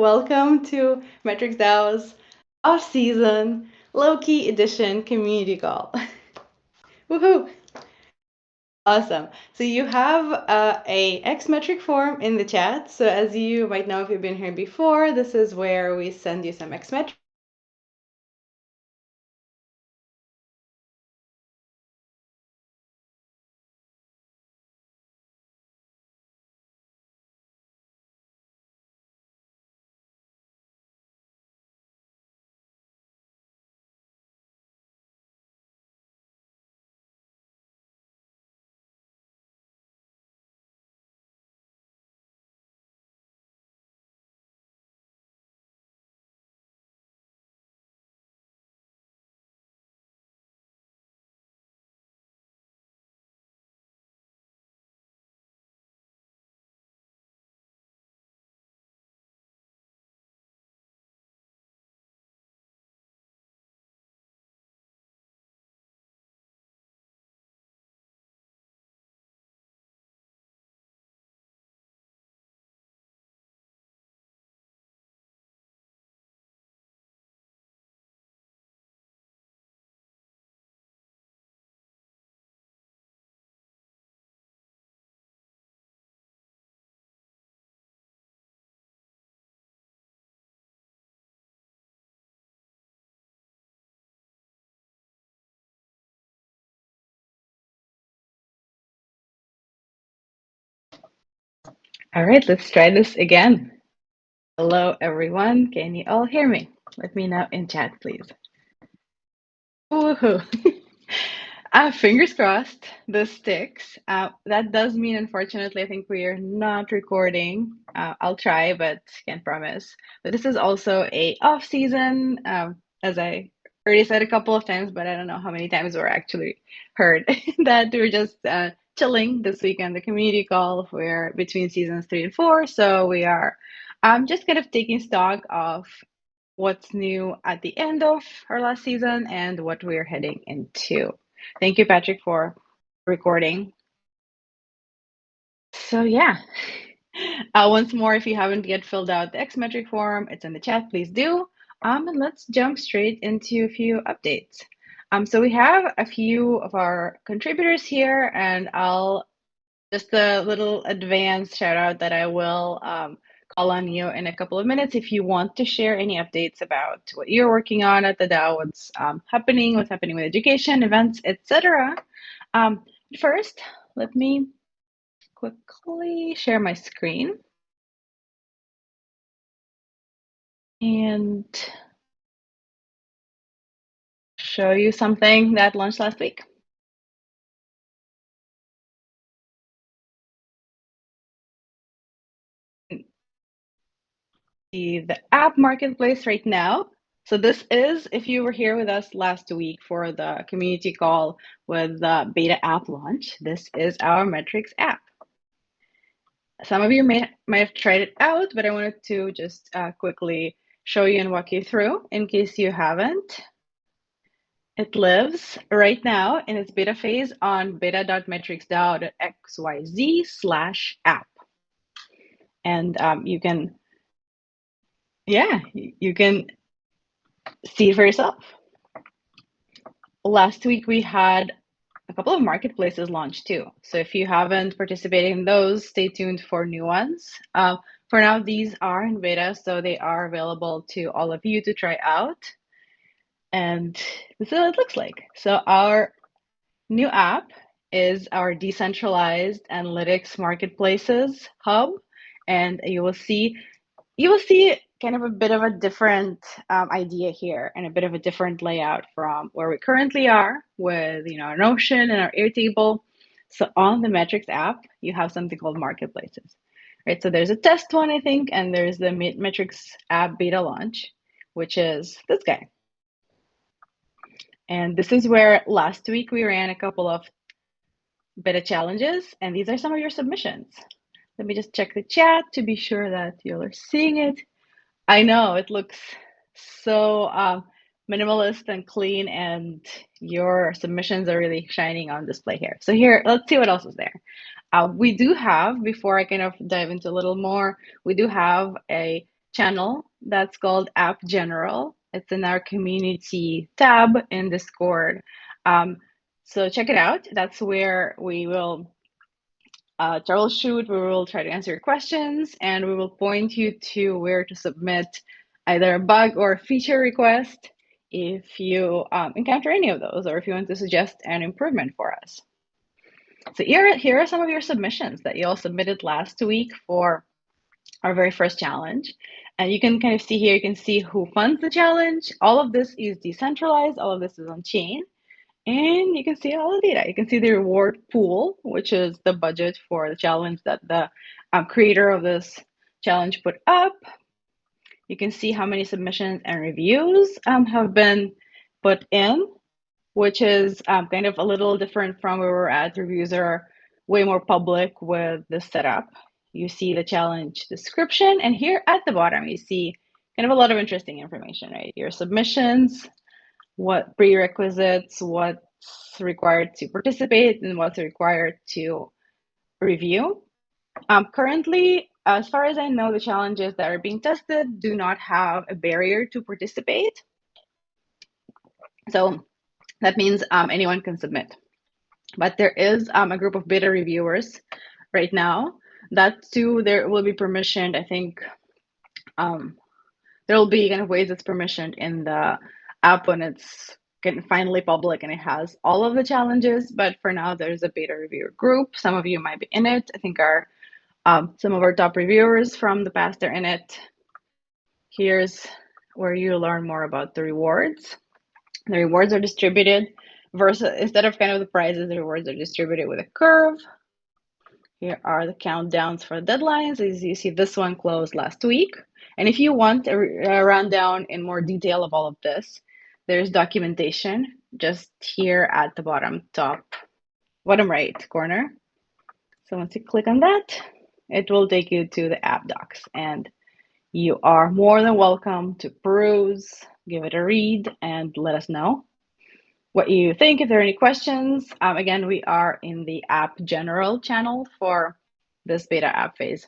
Welcome to MetricsDAO's off-season low-key edition community call. Woohoo! Awesome. So you have a X-metric form in the chat. So as you might know if you've been here before, this is where we send you some X-metric. All right, let's try this again. Hello, everyone. Can you all hear me? Let me know in chat, please. Woohoo! Fingers crossed this sticks. That does mean, unfortunately, I think we are not recording. I'll try, but can't promise. But this is also a off season, as I already said a couple of times, but I don't know how many times we're actually heard that we're just chilling this weekend. The community call. We're between seasons 3 and 4, so we are just kind of taking stock of what's new at the end of our last season and what we're heading into. Thank you, Patrick, for recording. So yeah, once more, if you haven't yet filled out the X-Metric form, it's in the chat, please do. And let's jump straight into a few updates. So we have a few of our contributors here, and I'll just a little advanced shout out that I will call on you in a couple of minutes if you want to share any updates about what you're working on at the DAO, what's happening with education, events, etc. First, let me quickly share my screen and show you something that launched last week. The app marketplace right now. So this is, if you were here with us last week for the community call with the beta app launch, this is our Metrics app. Some of you might have tried it out, but I wanted to just quickly show you and walk you through in case you haven't. It lives right now in its beta phase on beta.metricsdao.xyz/app. And you can see for yourself. Last week we had a couple of marketplaces launched too. So if you haven't participated in those, stay tuned for new ones. For now, these are in beta, so they are available to all of you to try out. And this is what it looks like. So our new app is our decentralized analytics marketplaces hub, and you will see kind of a bit of a different idea here and a bit of a different layout from where we currently are with our Notion and our Airtable. So on the Metrics app, you have something called marketplaces, right? So there's a test one, I think, and there's the Metrics app beta launch, which is this guy. And this is where last week we ran a couple of beta challenges, and these are some of your submissions. Let me just check the chat to be sure that you are seeing it. I know it looks so minimalist and clean, and your submissions are really shining on display here. So here, let's see what else is there. We do have, before I kind of dive into a little more, we do have a channel that's called App General. It's in our community tab in Discord. Um, so check it out. That's where we will troubleshoot, we will try to answer your questions, and we will point you to where to submit either a bug or a feature request if you encounter any of those, or if you want to suggest an improvement for us. So here are some of your submissions that you all submitted last week for our very first challenge. And you can kind of see here, you can see who funds the challenge. All of this is decentralized, all of this is on chain. And you can see all the data. You can see the reward pool, which is the budget for the challenge that the creator of this challenge put up. You can see how many submissions and reviews have been put in, which is kind of a little different from where we're at. Reviews are way more public with the setup. You see the challenge description, and here at the bottom, you see kind of a lot of interesting information, right? Your submissions, what prerequisites, what's required to participate, and what's required to review. Currently, as far as I know, the challenges that are being tested do not have a barrier to participate. So that means anyone can submit. But there is a group of beta reviewers right now. That too, there will be permissioned. I think there will be kind of ways it's permissioned in the app when it's finally public and it has all of the challenges. But for now, there's a beta reviewer group. Some of you might be in it. I think some of our top reviewers from the past are in it. Here's where you learn more about the rewards. The rewards are distributed versus instead of kind of the prizes, the rewards are distributed with a curve. Here are the countdowns for the deadlines. As you see, this one closed last week. And if you want a rundown in more detail of all of this, there's documentation just here at the bottom right corner. So once you click on that, it will take you to the app docs, and you are more than welcome to peruse, give it a read, and let us know what you think. If there are any questions, again, we are in the app general channel for this beta app phase.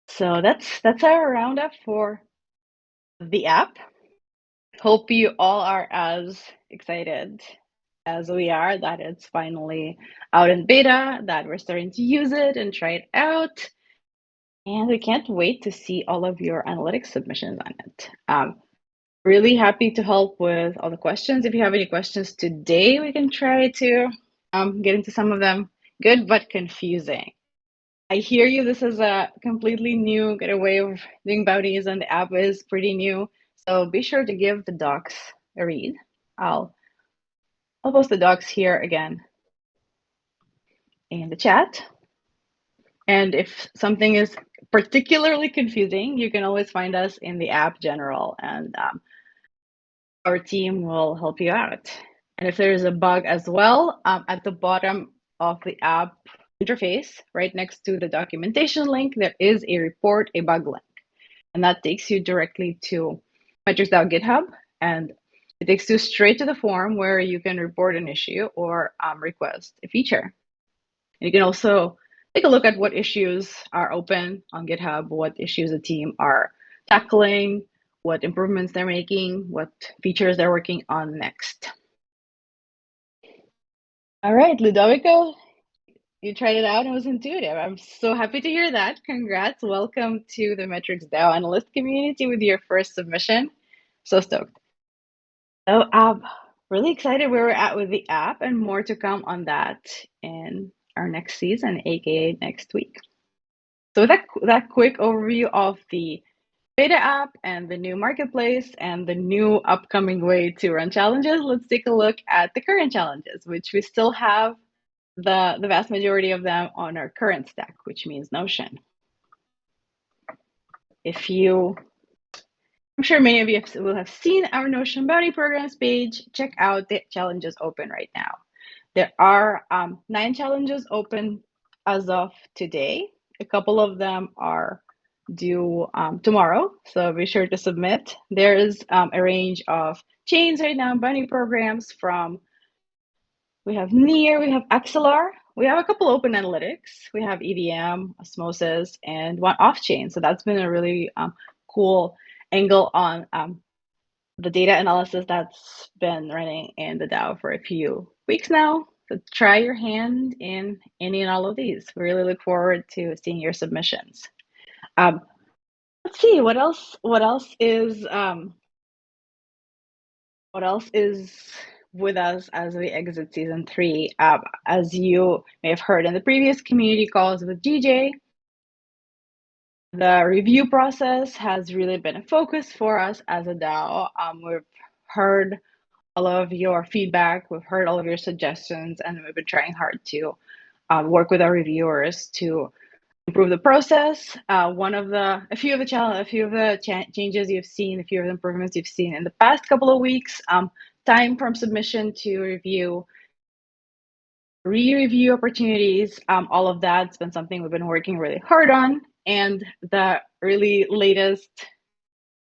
So that's our roundup for the app. Hope you all are as excited as we are that it's finally out in beta, that we're starting to use it and try it out. And we can't wait to see all of your analytics submissions on it. Really happy to help with all the questions. If you have any questions today, we can try to get into some of them. Good, but confusing. I hear you. This is a completely new kind of way of doing bounties, and the app is pretty new. So be sure to give the docs a read. I'll post the docs here again in the chat. And if something is particularly confusing, you can always find us in the app general, and our team will help you out. And if there's a bug as well, at the bottom of the app interface, right next to the documentation link, there is a report a bug link. And that takes you directly to MetricsDAO GitHub, and it takes you straight to the form where you can report an issue or request a feature. And you can also take a look at what issues are open on GitHub, what issues the team are tackling, what improvements they're making, what features they're working on next. All right, Ludovico, you tried it out and it was intuitive. I'm so happy to hear that. Congrats. Welcome to the MetricsDAO analyst community with your first submission. So stoked. So I'm really excited where we're at with the app, and more to come on that in our next season, aka next week. So with that quick overview of the beta app and the new marketplace and the new upcoming way to run challenges, let's take a look at the current challenges, which we still have the vast majority of them on our current stack, which means Notion. I'm sure many of you will have seen our Notion Bounty Programs page. Check out the challenges open right now. There are 9 challenges open as of today. A couple of them are due tomorrow, so be sure to submit. There is a range of chains right now, bounty programs from, we have Near, we have Axelar, we have a couple open analytics. We have EVM, osmosis, and one off-chain. So that's been a really cool angle on the data analysis that's been running in the DAO for a few weeks now. So try your hand in any and all of these. We really look forward to seeing your submissions. Let's see what else. What else is with us as we exit season 3? As you may have heard in the previous community calls with DJ, the review process has really been a focus for us as a DAO. We've heard all of your feedback, we've heard all of your suggestions, and we've been trying hard to work with our reviewers to improve the process. A few of the changes you've seen, a few of the improvements you've seen in the past couple of weeks. Time from submission to review, re-review opportunities. All of that's been something we've been working really hard on, and the really latest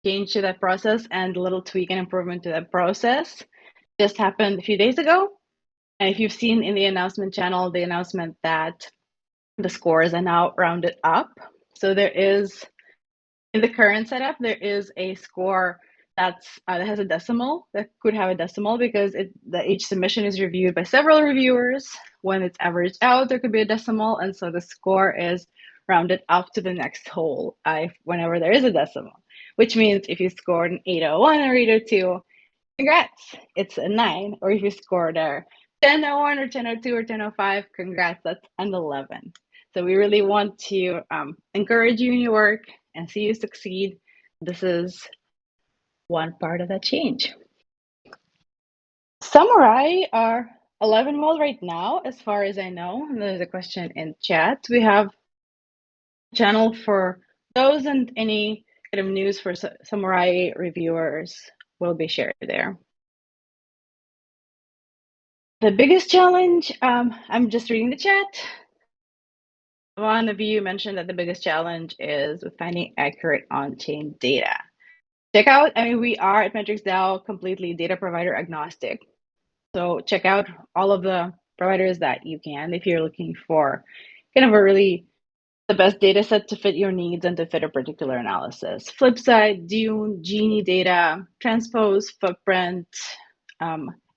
change to that process and a little tweak and improvement to that process just happened a few days ago. And if you've seen in the announcement channel, the announcement that the scores are now rounded up. So there is, in the current setup, there is a score that has a decimal, that could have a decimal, because each submission is reviewed by several reviewers. When it's averaged out, there could be a decimal, and so the score is rounded up to the next whole whenever there is a decimal, which means if you scored an 801 or 802, congrats, it's a 9. Or if you scored a 1001 or 1002 or 1005, congrats, that's an 11. So we really want to encourage you in your work and see you succeed. This is one part of that change. Samurai are 11 mode right now, as far as I know. There's a question in chat. We have a channel for those, and any kind of news for Samurai reviewers will be shared there. The biggest challenge, I'm just reading the chat. One of you mentioned that the biggest challenge is with finding accurate on-chain data. Check out, we are at MetricsDAO completely data provider agnostic. So check out all of the providers that you can if you're looking for kind of the best data set to fit your needs and to fit a particular analysis. Flipside, Dune, Genie Data, Transpose, Footprint,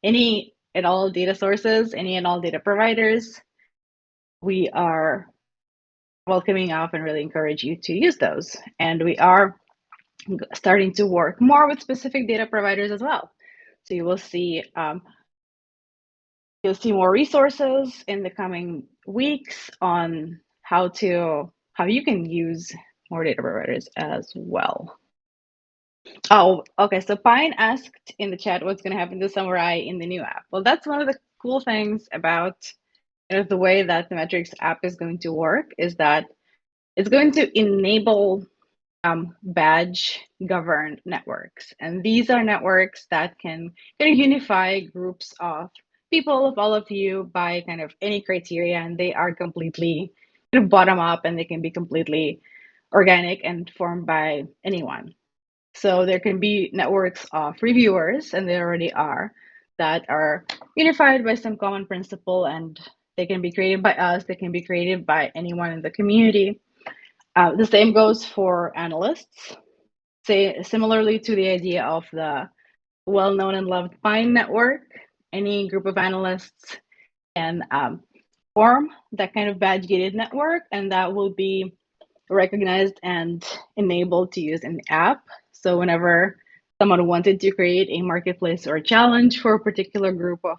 any and all data sources, any and all data providers. We are welcoming up and really encourage you to use those. And we are starting to work more with specific data providers as well. So you will see more resources in the coming weeks on how you can use more data providers as well. Oh, okay. So Pine asked in the chat what's going to happen to Samurai in the new app. Well, that's one of the cool things about the way that the Metrics app is going to work, is that it's going to enable badge governed networks. And these are networks that can kind of unify groups of people, of all of you, by kind of any criteria, and they are completely kind of bottom up, and they can be completely organic and formed by anyone. So there can be networks of reviewers, and there already are, that are unified by some common principle, and they can be created by us, they can be created by anyone in the community. The same goes for analysts. Similarly to the idea of the well-known and loved Pine network, any group of analysts can form that kind of badge-gated network, and that will be recognized and enabled to use in the app. So whenever someone wanted to create a marketplace or a challenge for a particular group of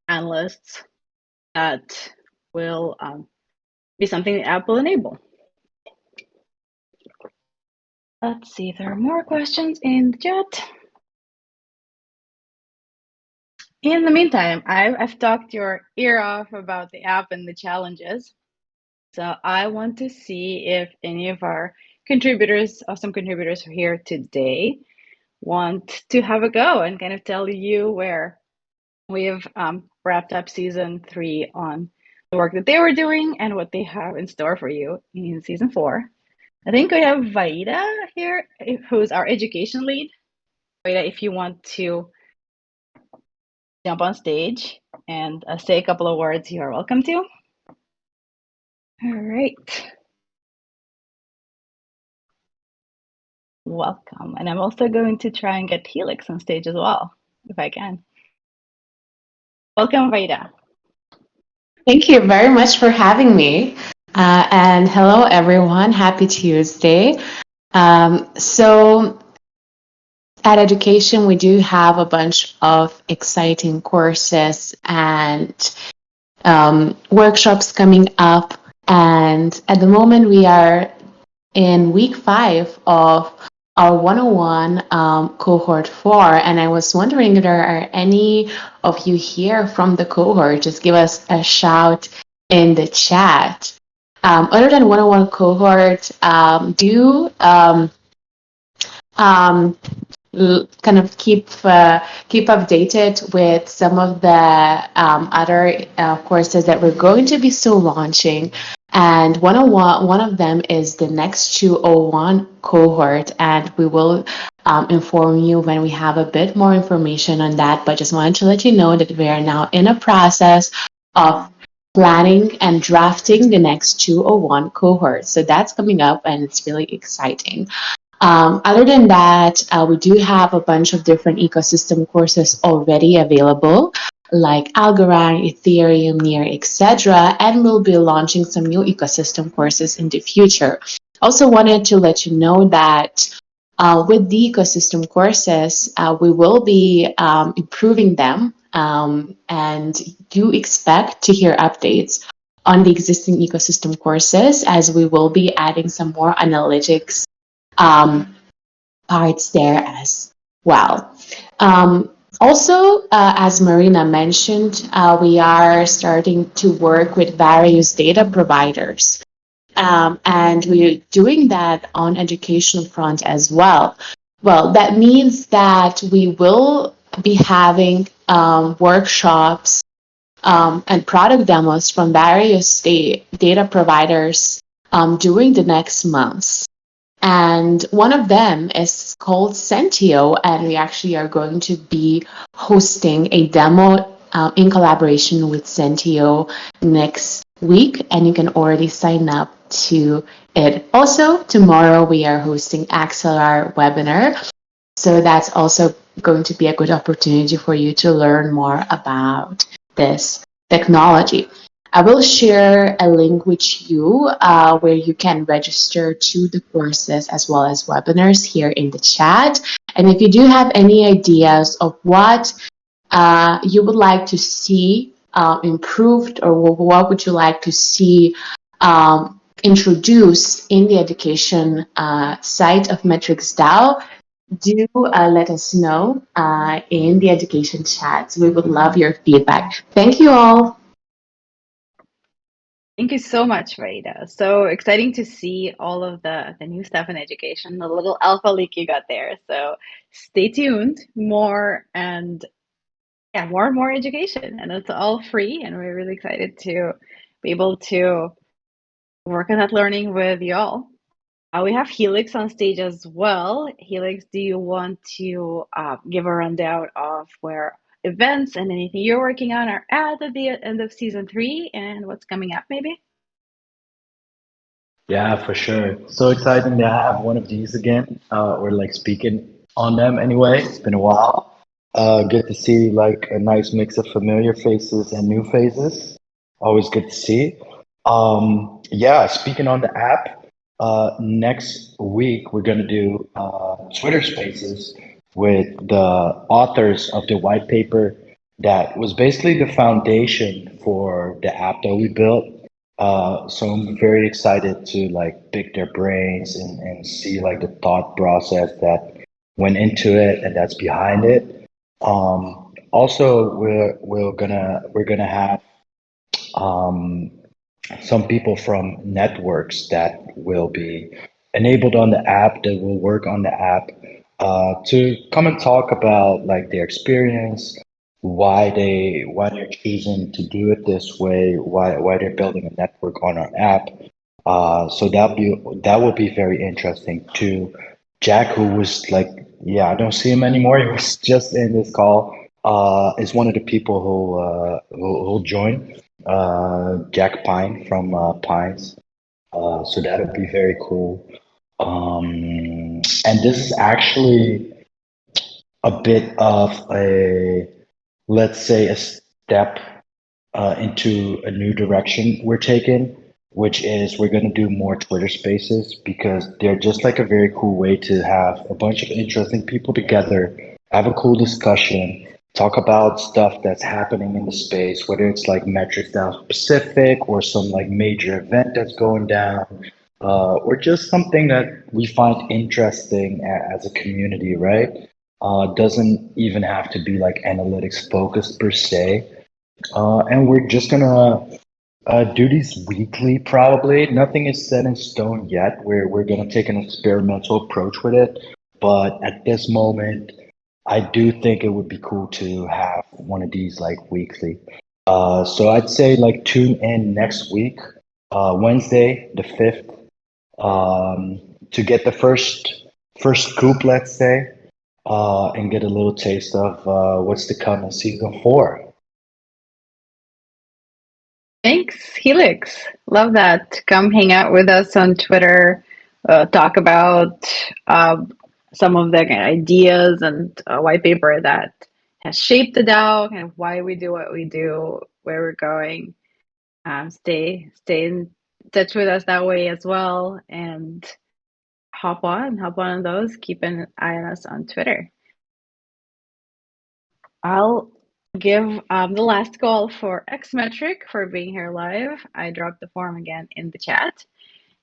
analysts, that will be something the app will enable. Let's see if there are more questions in the chat. In the meantime, I've talked your ear off about the app and the challenges. So I want to see if any of our contributors, awesome contributors who are here today, want to have a go and kind of tell you where we've wrapped up season 3 on the work that they were doing and what they have in store for you in season 4. I think we have Vaida here, who's our education lead. Vaida, if you want to jump on stage and say a couple of words, you are welcome to. All right. Welcome. And I'm also going to try and get Helix on stage as well, if I can. Welcome, Vaida. Thank you very much for having me. And hello, everyone. Happy Tuesday. So, at Education, we do have a bunch of exciting courses and workshops coming up. And at the moment, we are in week 5 of our 101 cohort 4. And I was wondering if there are any of you here from the cohort. Just give us a shout in the chat. Other than 101 cohort, do um, kind of keep updated with some of the other courses that we're going to be still launching. And one of them is the next 201 cohort, and we will inform you when we have a bit more information on that. But just wanted to let you know that we are now in a process of planning and drafting the next 201 cohort. So that's coming up, and it's really exciting. Other than that, we do have a bunch of different ecosystem courses already available, like Algorand, Ethereum, Near, etc. And we'll be launching some new ecosystem courses in the future. Also wanted to let you know that with the ecosystem courses, we will be improving them and do expect to hear updates on the existing ecosystem courses as we will be adding some more analytics um, parts there as well. Also, as Marina mentioned, we are starting to work with various data providers. And we're doing that on educational front as well. Well, that means that we will be having workshops and product demos from various data providers during the next months. And one of them is called Sentio, and we actually are going to be hosting a demo in collaboration with Sentio next week, and you can already sign up to it. Also, tomorrow we are hosting Axelar webinar, so that's also going to be a good opportunity for you to learn more about this technology. I will share a link with you where you can register to the courses as well as webinars here in the chat. And if you do have any ideas of what you would like to see improved, or what would you like to see introduced in the education site of MetricsDAO, do let us know in the education chats. We would love your feedback. Thank you all. Thank you so much, Vaida. So exciting to see all of the new stuff in education, the little alpha leak you got there. So stay tuned, more and yeah, more and more education. And it's all free, and we're really excited to be able to work on that learning with y'all. We have Helix on stage as well. Helix, do you want to give a rundown of where events and anything you're working on are at the end of season 3 and what's coming up, maybe? Yeah, for sure. So exciting to have one of these again, or like speaking on them anyway. It's been a while. Good to see like a nice mix of familiar faces and new faces. Always good to see. Yeah, speaking on the app, next week we're gonna do Twitter Spaces with the authors of the white paper that was basically the foundation for the app that we built. So I'm very excited to like pick their brains and see like the thought process that went into it and that's behind it. Also, we're gonna have um, some people from networks that will be enabled on the app that will work on the app to come and talk about like their experience, why they're choosing to do it this way, why they're building a network on our app. So that will be very interesting too. Jack, who was like, yeah, I don't see him anymore. He was just in this call. Is one of the people who'll join. Jack Pine from Pines. So that would be very cool. And this is actually a bit of a, let's say, a step into a new direction we're taking, which is we're going to do more Twitter spaces because they're just like a very cool way to have a bunch of interesting people together, have a cool discussion, talk about stuff that's happening in the space, whether it's like MetricsDAO specific or some like major event that's going down, or just something that we find interesting as a community, right? Doesn't even have to be like analytics focused per se, and we're just gonna do these weekly, probably. Nothing is set in stone yet. We're gonna take an experimental approach with it, but at this moment, I do think it would be cool to have one of these like weekly. So I'd say like tune in next week, Wednesday the 5th, to get the first scoop, let's say, and get a little taste of what's to come in season 4. Thanks, Helix. Love that. Come hang out with us on Twitter. Talk about uh, some of the kind of ideas and white paper that has shaped the DAO, kind of why we do what we do, where we're going. Stay in touch with us that way as well, and hop on those. Keep an eye on us on Twitter. I'll give the last call for Xmetric for being here live. I dropped the form again in the chat.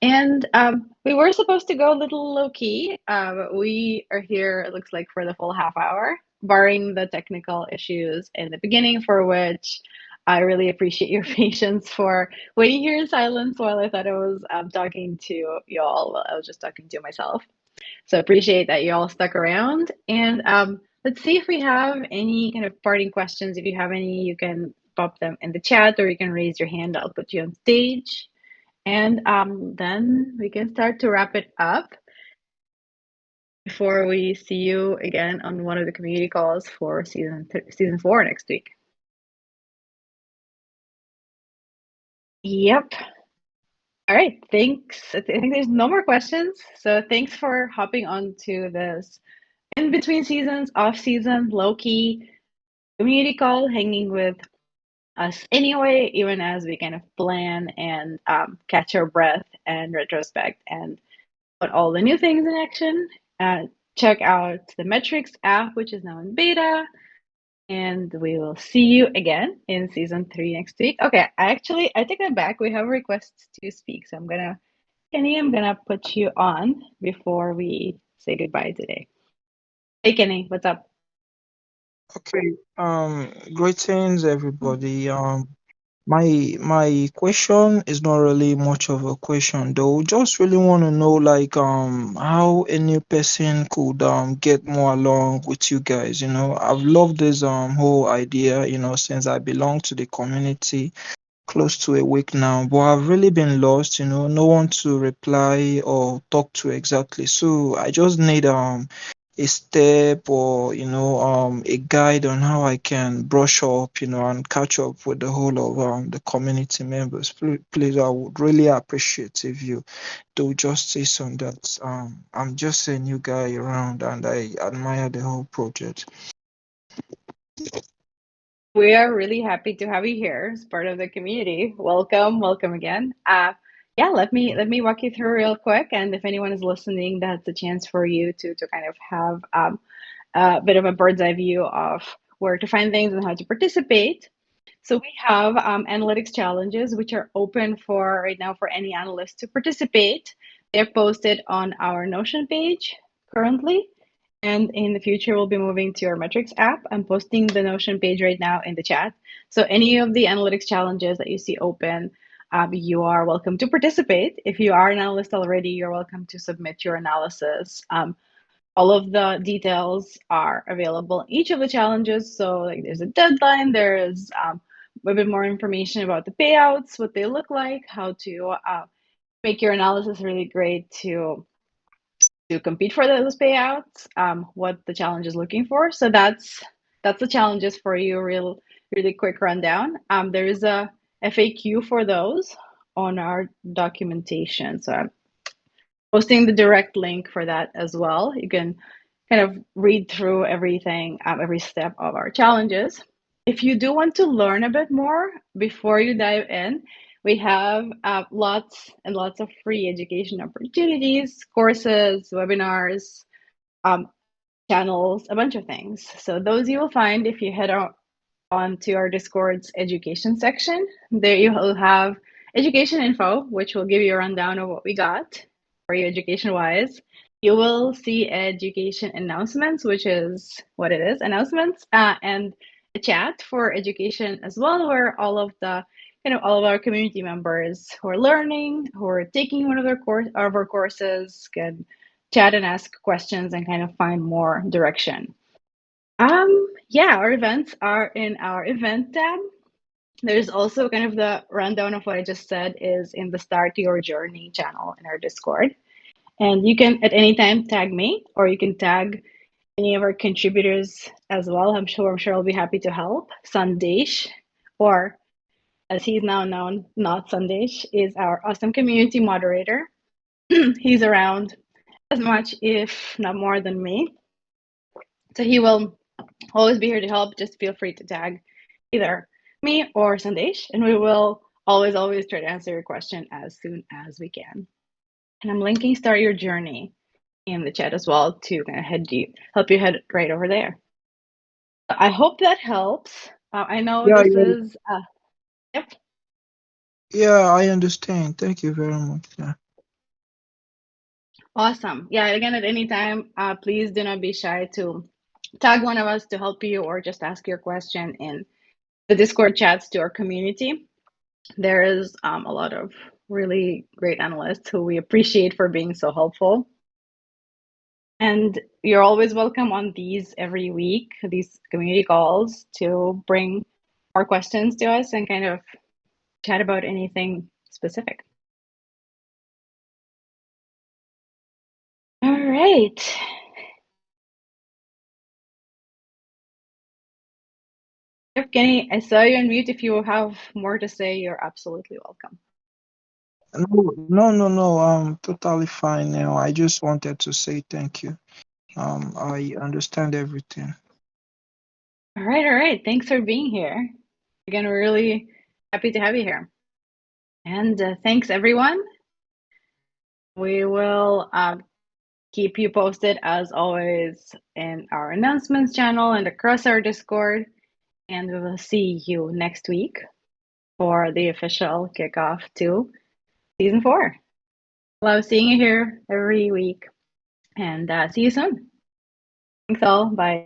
And we were supposed to go a little low key, but we are here, it looks like, for the full half hour, barring the technical issues in the beginning, for which I really appreciate your patience for waiting here in silence while I thought I was talking to y'all. Well, I was just talking to myself. So appreciate that you all stuck around. And let's see if we have any kind of parting questions. If you have any, you can pop them in the chat or you can raise your hand. I'll put you on stage. And then we can start to wrap it up before we see you again on one of the community calls for season 4 next week. Yep. All right. Thanks. I think there's no more questions. So thanks for hopping on to this in between seasons, off season, low key community call, hanging with us anyway, even as we kind of plan and catch our breath and retrospect and put all the new things in action. Uh, Check out the Metrics app, which is now in beta. And we will see you again in season 3 next week. Okay, I take that back. We have requests to speak. So Kenny, I'm gonna put you on before we say goodbye today. Hey Kenny, what's up? Okay, greetings everybody. My question is not really much of a question though. Just really want to know like how a new person could get more along with you guys. I've loved this whole idea, since I belong to the community close to a week now, but I've really been lost, no one to reply or talk to exactly. So I just need a step or a guide on how I can brush up, and catch up with the whole of the community members. Please, I would really appreciate if you do justice on that. I'm just a new guy around and I admire the whole project. We are really happy to have you here as part of the community. Welcome again. Yeah, let me walk you through real quick, and if anyone is listening, that's a chance for you to kind of have a bit of a bird's eye view of where to find things and how to participate. So we have analytics challenges, which are open for right now for any analyst to participate. They're posted on our Notion page currently. And in the future, we'll be moving to our metrics app. I'm posting the Notion page right now in the chat. So any of the analytics challenges that you see open, you are welcome to participate. If you are an analyst already, you're welcome to submit your analysis. All of the details are available in each of the challenges. So like there's a deadline, there's a bit more information about the payouts, what they look like, how to make your analysis really great to compete for those payouts, what the challenge is looking for. So that's the challenges for you. Really quick rundown. There is a FAQ for those on our documentation. So I'm posting the direct link for that as well. You can kind of read through everything, every step of our challenges. If you do want to learn a bit more before you dive in, we have lots and lots of free education opportunities, courses, webinars, um, channels, a bunch of things. So those you will find if you head on to our Discord's education section. There you will have education info, which will give you a rundown of what we got for you education wise. You will see education announcements, which is what it is, announcements, and a chat for education as well, where all of our community members who are learning, who are taking one of our courses, can chat and ask questions and kind of find more direction. Yeah, our events are in our event tab. There's also kind of the rundown of what I just said is in the Start Your Journey channel in our Discord. And you can at any time tag me, or you can tag any of our contributors as well. I'm sure I'll be happy to help. Sandesh, or as he's now known, not Sandesh, is our awesome community moderator. He's around as much, if not more than me. So he will always be here to help. Just feel free to tag either me or Sandesh, and we will always try to answer your question as soon as we can. And I'm linking Start Your Journey in the chat as well to kind of help you head right over there. I hope that helps. I know Yeah, this yeah, is, yep. yeah. I understand. Thank you very much. Yeah. Awesome. Yeah, again, at any time, please do not be shy to tag one of us to help you or just ask your question in the Discord chats to our community. There is a lot of really great analysts who we appreciate for being so helpful. And you're always welcome on these every week, these community calls, to bring more questions to us and kind of chat about anything specific. All right. Kenny, I saw you on mute. If you have more to say, you're absolutely welcome. No. I'm totally fine now. I just wanted to say thank you. I understand everything. All right. Thanks for being here. Again, we're really happy to have you here. And thanks, everyone. We will keep you posted as always in our announcements channel and across our Discord. And we will see you next week for the official kickoff to season 4. Love seeing you here every week, and see you soon. Thanks all. Bye.